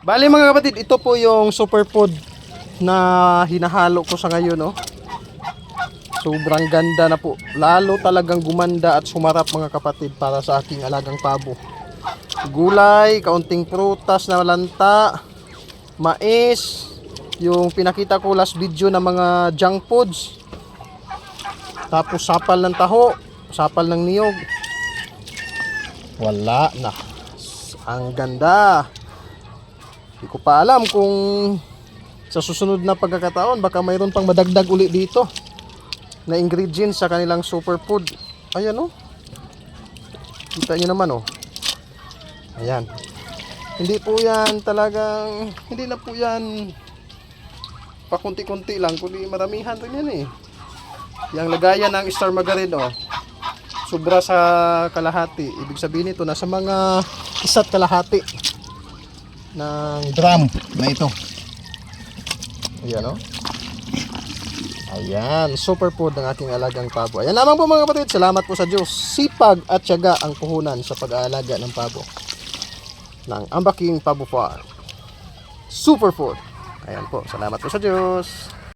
Bali mga kapatid, ito po yung superfood na hinahalo ko sa ngayon, no? Sobrang ganda na po. Lalo talagang gumanda at sumarap mga kapatid para sa aking alagang pabo. Gulay, kaunting prutas na lanta, mais, yung pinakita ko last video na mga junk foods. Tapos sapal ng taho, sapal ng niyog. Wala na. Ang ganda. Hindi ko pa alam kung sa susunod na pagkakataon baka mayroon pang madagdag uli dito na ingredients sa kanilang superfood. Ayan, oh. Kita nyo naman, oh. Ayan. Hindi po yan talagang, hindi na po yan pakunti-kunti lang, kundi maramihan rin yan, eh. Yung lagayan ng star margarine, oh, sobra sa kalahati. Ibig sabihin nito nasa mga 1 kalahati ng drum na ito. Ayan, oh. Ayan, superfood ng aking alagang pabo. Ayan naman po mga kapatid, salamat po sa Diyos. Sipag at tiyaga ang puhunan sa pag-aalaga ng pabo ng Ambaking Pabo Farm. Superfood. Ayan po, salamat po sa Diyos.